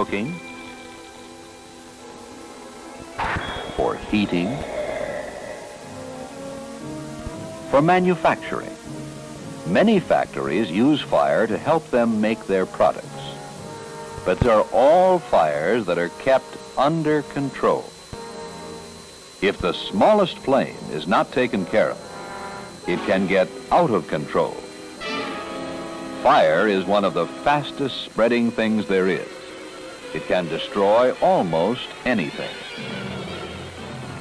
cooking, for heating, for manufacturing. Many factories use fire to help them make their products, but they're all fires that are kept under control. If the smallest flame is not taken care of, it can get out of control. Fire is one of the fastest spreading things there is. It can destroy almost anything.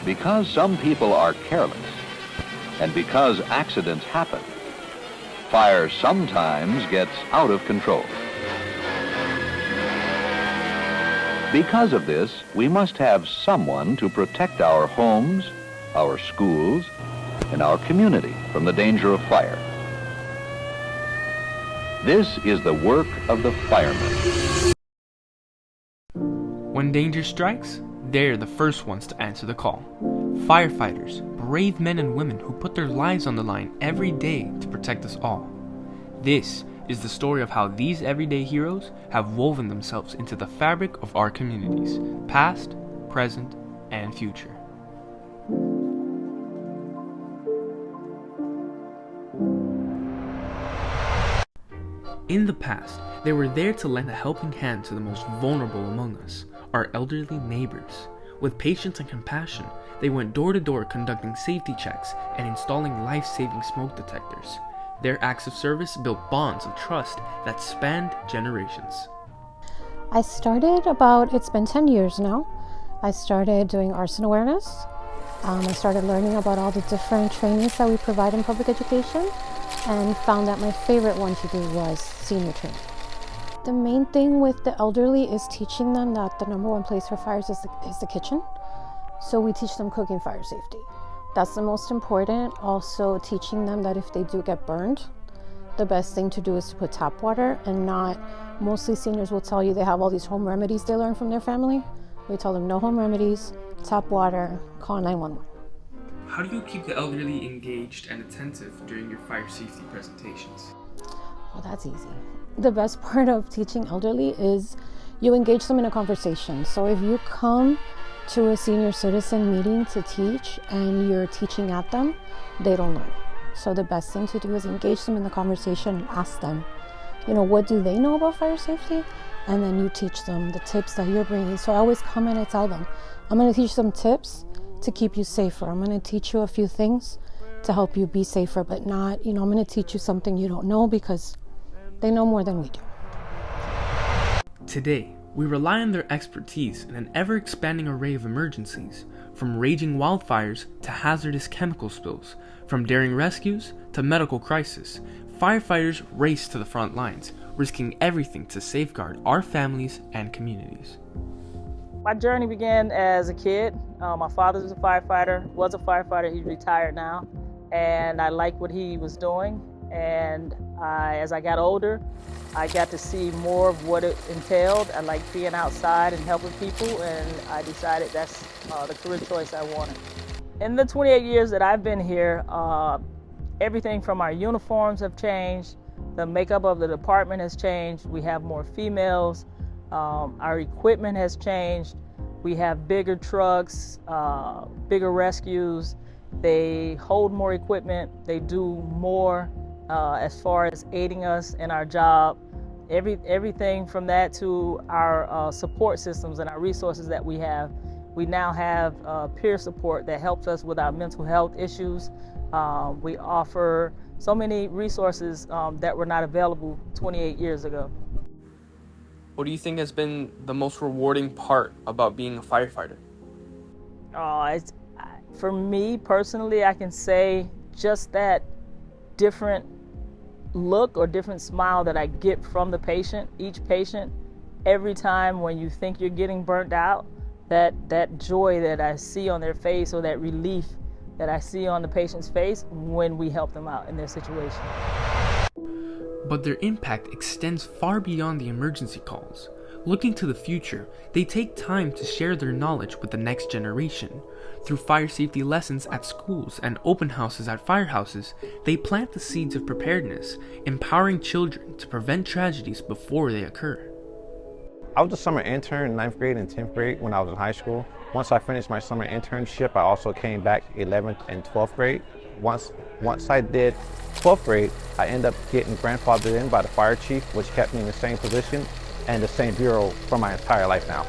Because some people are careless, and because accidents happen, fire sometimes gets out of control. Because of this, we must have someone to protect our homes, our schools, and our community from the danger of fire. This is the work of the firemen. When danger strikes, they're the first ones to answer the call. Firefighters, brave men and women who put their lives on the line every day to protect us all. This is the story of how these everyday heroes have woven themselves into the fabric of our communities, past, present, and future. In the past, they were there to lend a helping hand to the most vulnerable among us, our elderly neighbors. With patience and compassion, they went door to door conducting safety checks and installing life-saving smoke detectors. Their acts of service built bonds of trust that spanned generations. I started it's been 10 years now. I started doing arson awareness. I started learning about all the different trainings that we provide in public education, and found that my favorite one to do was senior training. The main thing with the elderly is teaching them that the number one place for fires is the kitchen. So we teach them cooking fire safety. That's the most important. Also teaching them that if they do get burned, the best thing to do is to put tap water and not, mostly seniors will tell you they have all these home remedies they learn from their family. We tell them no home remedies, tap water, call 911. How do you keep the elderly engaged and attentive during your fire safety presentations? Well, that's easy. The best part of teaching elderly is you engage them in a conversation. So if you come to a senior citizen meeting to teach and you're teaching at them, they don't learn. So the best thing to do is engage them in the conversation and ask them, what do they know about fire safety? And then you teach them the tips that you're bringing. So I always come and I tell them, I'm going to teach them tips to keep you safer. I'm going to teach you a few things to help you be safer, but not, I'm going to teach you something you don't know because they know more than we do. Today, we rely on their expertise in an ever-expanding array of emergencies, from raging wildfires to hazardous chemical spills, from daring rescues to medical crisis. Firefighters race to the front lines, risking everything to safeguard our families and communities. My journey began as a kid. My father was a firefighter. He's retired now, and I liked what he was doing. And as I got older, I got to see more of what it entailed. I liked being outside and helping people, and I decided that's the career choice I wanted. In the 28 years that I've been here, everything from our uniforms have changed, the makeup of the department has changed, we have more females, our equipment has changed, we have bigger trucks, bigger rescues, they hold more equipment, they do more as far as aiding us in our job. Everything from that to our support systems and our resources that we have. We now have peer support that helps us with our mental health issues. We offer so many resources that were not available 28 years ago. What do you think has been the most rewarding part about being a firefighter? For me personally, I can say just that different look or different smile that I get from the patient, each patient, every time when you think you're getting burnt out, that joy that I see on their face, or that relief that I see on the patient's face when we help them out in their situation. But their impact extends far beyond the emergency calls. Looking to the future, they take time to share their knowledge with the next generation. Through fire safety lessons at schools and open houses at firehouses, they plant the seeds of preparedness, empowering children to prevent tragedies before they occur. I was a summer intern in 9th grade and 10th grade when I was in high school. Once I finished my summer internship, I also came back 11th and 12th grade. Once I did 12th grade, I ended up getting grandfathered in by the fire chief, which kept me in the same position and the same bureau for my entire life now.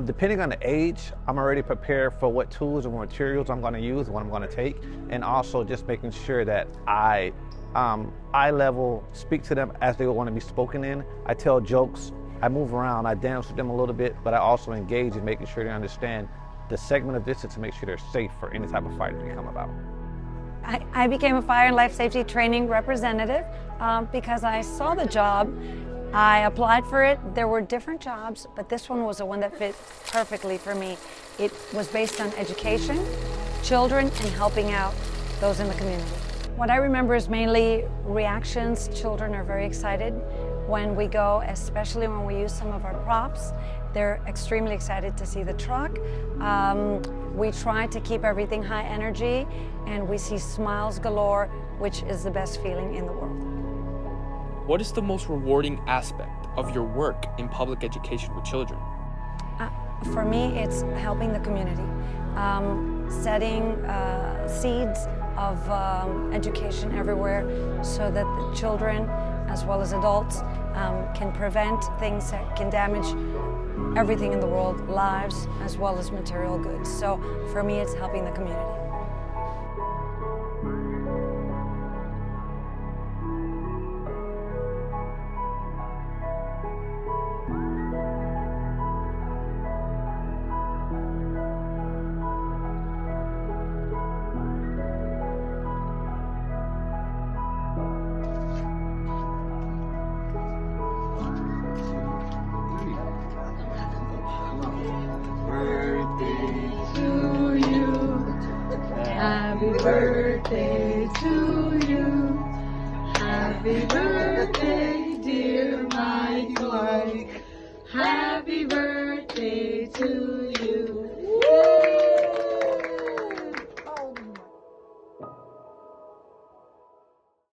Depending on the age, I'm already prepared for what tools and materials I'm going to use, what I'm going to take, and also just making sure that I eye level speak to them as they want to be spoken in. I tell jokes, I move around, I dance with them a little bit, but I also engage in making sure they understand the segment of distance to make sure they're safe for any type of fight that may come about. I became a fire and life safety training representative because I saw the job. I applied for it. There were different jobs, but this one was the one that fit perfectly for me. It was based on education, children, and helping out those in the community. What I remember is mainly reactions. Children are very excited when we go, especially when we use some of our props. They're extremely excited to see the truck. We try to keep everything high energy, and we see smiles galore, which is the best feeling in the world. What is the most rewarding aspect of your work in public education with children? For me, it's helping the community, setting seeds of education everywhere so that the children, as well as adults, can prevent things that can damage everything in the world, lives as well as material goods. So for me, it's helping the community. Happy birthday to you. Happy birthday, dear Mike. Happy birthday to you.